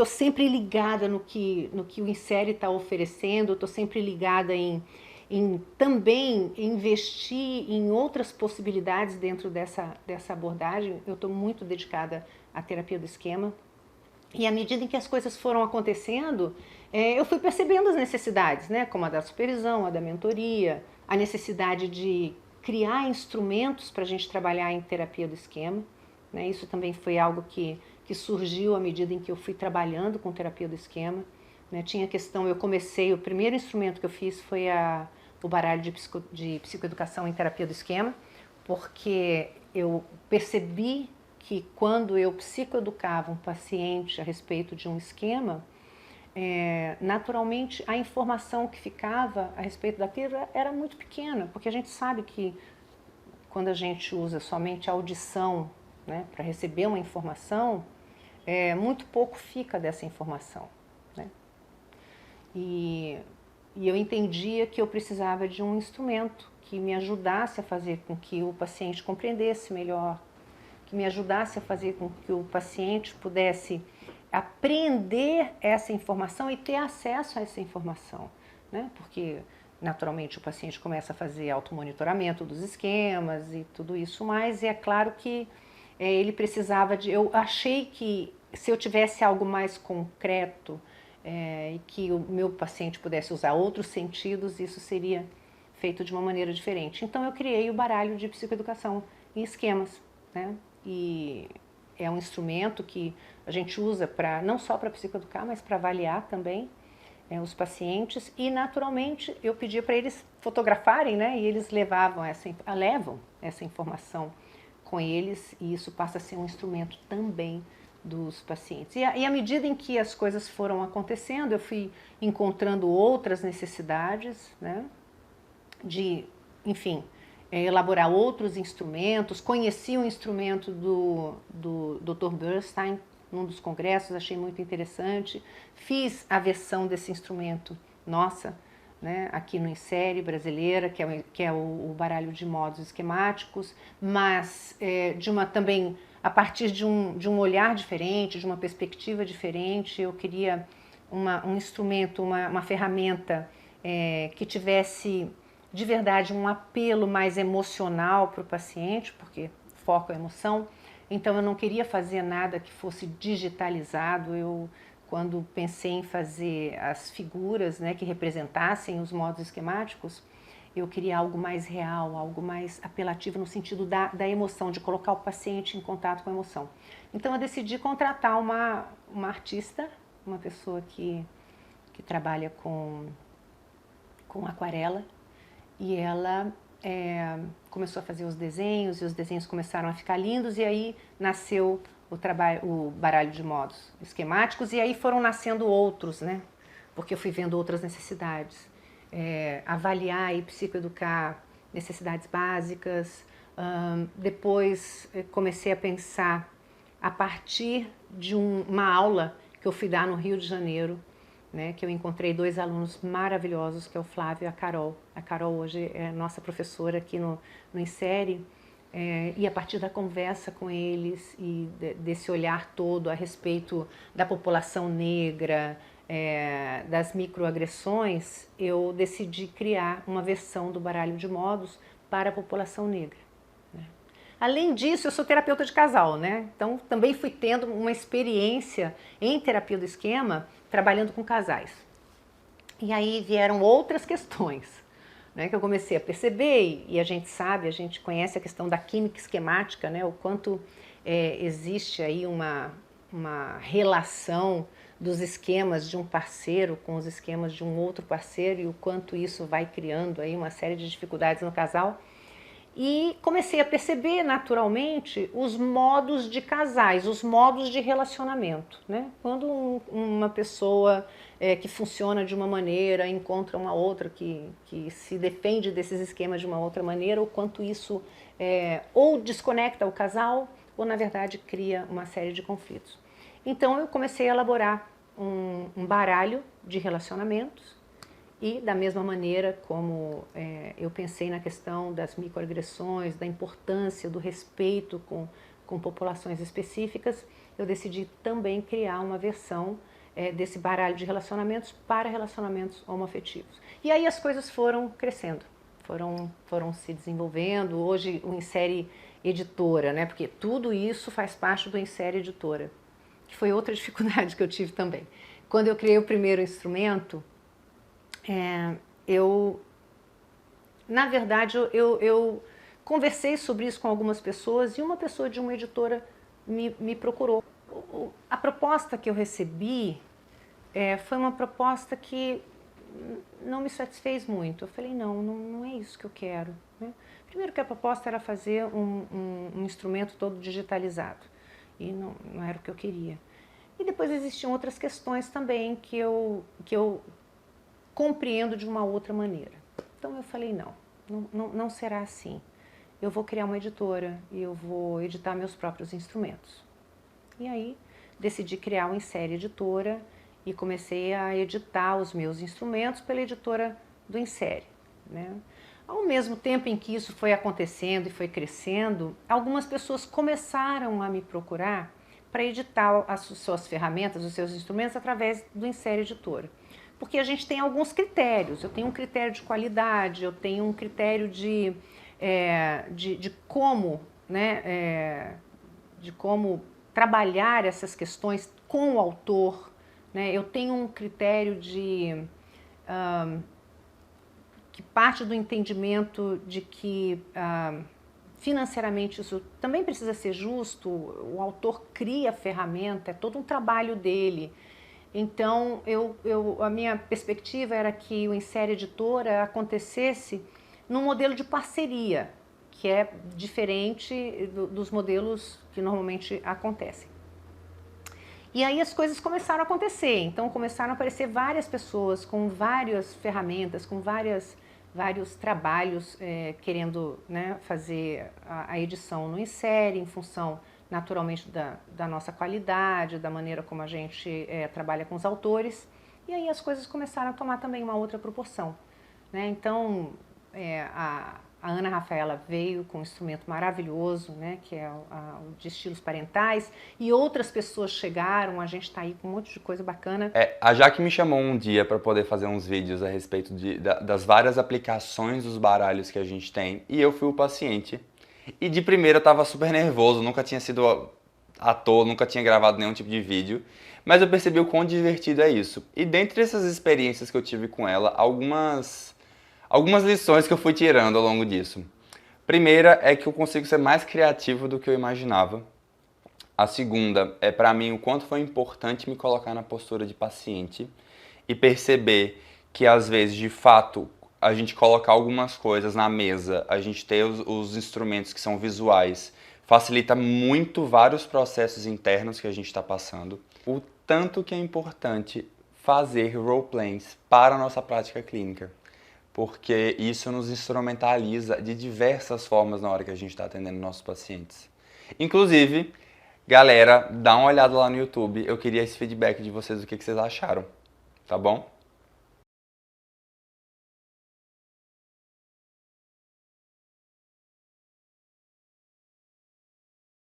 estou sempre ligada no que o Insere está oferecendo, estou sempre ligada em também investir em outras possibilidades dentro dessa abordagem. Eu estou muito dedicada à terapia do esquema. E à medida em que as coisas foram acontecendo, eu fui percebendo as necessidades, né? Como a da supervisão, a da mentoria, a necessidade de criar instrumentos para a gente trabalhar em terapia do esquema. Né? Isso também foi algo que surgiu à medida em que eu fui trabalhando com terapia do esquema. Né? Tinha questão, eu comecei, o primeiro instrumento que eu fiz foi o baralho de psicoeducação em terapia do esquema, porque eu percebi que quando eu psicoeducava um paciente a respeito de um esquema, naturalmente a informação que ficava a respeito daquilo era muito pequena, porque a gente sabe que quando a gente usa somente a audição, né, para receber uma informação, muito pouco fica dessa informação. Né? E eu entendia que eu precisava de um instrumento que me ajudasse a fazer com que o paciente compreendesse melhor, que me ajudasse a fazer com que o paciente pudesse apreender essa informação e ter acesso a essa informação, né? Porque naturalmente o paciente começa a fazer automonitoramento dos esquemas e tudo isso mais, e é claro que ele precisava de... Eu achei que se eu tivesse algo mais concreto e que o meu paciente pudesse usar outros sentidos, isso seria feito de uma maneira diferente. Então eu criei o baralho de psicoeducação em esquemas, né? E é um instrumento que a gente usa não só para psicoeducar, mas para avaliar também os pacientes. E naturalmente eu pedia para eles fotografarem, né? E eles levam essa informação com eles, e isso passa a ser um instrumento também dos pacientes. E à medida em que as coisas foram acontecendo, eu fui encontrando outras necessidades, né? De, enfim, elaborar outros instrumentos. Conheci um instrumento do Dr. Bernstein num dos congressos, achei muito interessante. Fiz a versão desse instrumento nossa, né, aqui no Insere brasileira, que é o baralho de modos esquemáticos, mas também a partir de um olhar diferente, de uma perspectiva diferente. Eu queria um instrumento, uma ferramenta que tivesse de verdade um apelo mais emocional para o paciente, porque foco é emoção. Então eu não queria fazer nada que fosse digitalizado. Quando pensei em fazer as figuras, né, que representassem os modos esquemáticos, eu queria algo mais real, algo mais apelativo no sentido da emoção, de colocar o paciente em contato com a emoção. Então eu decidi contratar uma artista, uma pessoa que trabalha com aquarela, e ela começou a fazer os desenhos, e os desenhos começaram a ficar lindos, e aí nasceu o baralho de modos esquemáticos, e aí foram nascendo outros, né? Porque eu fui vendo outras necessidades. Avaliar e psicoeducar necessidades básicas. Depois comecei a pensar a partir de uma aula que eu fui dar no Rio de Janeiro, né, que eu encontrei 2 alunos maravilhosos, que é o Flávio e a Carol. A Carol hoje é nossa professora aqui no Insere, e a partir da conversa com eles e desse olhar todo a respeito da população negra, das microagressões, eu decidi criar uma versão do baralho de modos para a população negra. Né? Além disso, eu sou terapeuta de casal, né? Então também fui tendo uma experiência em terapia do esquema, trabalhando com casais. E aí vieram outras questões, né, que eu comecei a perceber, e a gente sabe, a gente conhece a questão da química esquemática, né, o quanto existe aí uma relação dos esquemas de um parceiro com os esquemas de um outro parceiro, e o quanto isso vai criando aí uma série de dificuldades no casal. E comecei a perceber naturalmente os modos de casais, os modos de relacionamento, né? Quando uma pessoa que funciona de uma maneira encontra uma outra que se defende desses esquemas de uma outra maneira, o quanto isso ou desconecta o casal ou na verdade cria uma série de conflitos. Então eu comecei a elaborar um baralho de relacionamentos. E da mesma maneira como eu pensei na questão das microagressões, da importância do respeito com populações específicas, eu decidi também criar uma versão desse baralho de relacionamentos para relacionamentos homoafetivos. E aí as coisas foram crescendo, foram se desenvolvendo. Hoje o Insere Editora, né? Porque tudo isso faz parte do Insere Editora, que foi outra dificuldade que eu tive também. Quando eu criei o primeiro instrumento, na verdade, eu conversei sobre isso com algumas pessoas e uma pessoa de uma editora me procurou. A proposta que eu recebi foi uma proposta que não me satisfez muito. Eu falei, não é isso que eu quero, né? Primeiro que a proposta era fazer um instrumento todo digitalizado e não era o que eu queria. E depois existiam outras questões também que eu compreendo de uma outra maneira. Então eu falei, não será assim. Eu vou criar uma editora e eu vou editar meus próprios instrumentos. E aí decidi criar uma Insere Editora e comecei a editar os meus instrumentos pela editora do Insere, né? Ao mesmo tempo em que isso foi acontecendo e foi crescendo, algumas pessoas começaram a me procurar para editar as suas ferramentas, os seus instrumentos através do Insere Editora. Porque a gente tem alguns critérios. Eu tenho um critério de qualidade, eu tenho um critério de como, né, de como trabalhar essas questões com o autor, né? Eu tenho um critério que parte do entendimento de que financeiramente isso também precisa ser justo. O autor cria a ferramenta, é todo um trabalho dele. Então, a minha perspectiva era que o Insere Editora acontecesse num modelo de parceria, que é diferente dos modelos que normalmente acontecem. E aí as coisas começaram a acontecer, então começaram a aparecer várias pessoas com várias ferramentas, com vários trabalhos querendo, né, fazer a edição no Insere, em função naturalmente da nossa qualidade, da maneira como a gente trabalha com os autores. E aí as coisas começaram a tomar também uma outra proporção, né? Então a Ana Rafaela veio com um instrumento maravilhoso, né, que é o de estilos parentais, e outras pessoas chegaram. A gente está aí com um monte de coisa bacana. A Jaque me chamou um dia para poder fazer uns vídeos a respeito das várias aplicações dos baralhos que a gente tem, e eu fui o paciente. E de primeira eu estava super nervoso, nunca tinha sido ator, nunca tinha gravado nenhum tipo de vídeo, mas eu percebi o quão divertido é isso. E dentre essas experiências que eu tive com ela, algumas lições que eu fui tirando ao longo disso. Primeira é que eu consigo ser mais criativo do que eu imaginava. A segunda é, para mim, o quanto foi importante me colocar na postura de paciente e perceber que, às vezes, de fato, a gente colocar algumas coisas na mesa, a gente ter os instrumentos que são visuais, facilita muito vários processos internos que a gente está passando. O tanto que é importante fazer roleplays para a nossa prática clínica, porque isso nos instrumentaliza de diversas formas na hora que a gente está atendendo nossos pacientes. Inclusive, galera, dá uma olhada lá no YouTube, eu queria esse feedback de vocês, o que vocês acharam, tá bom?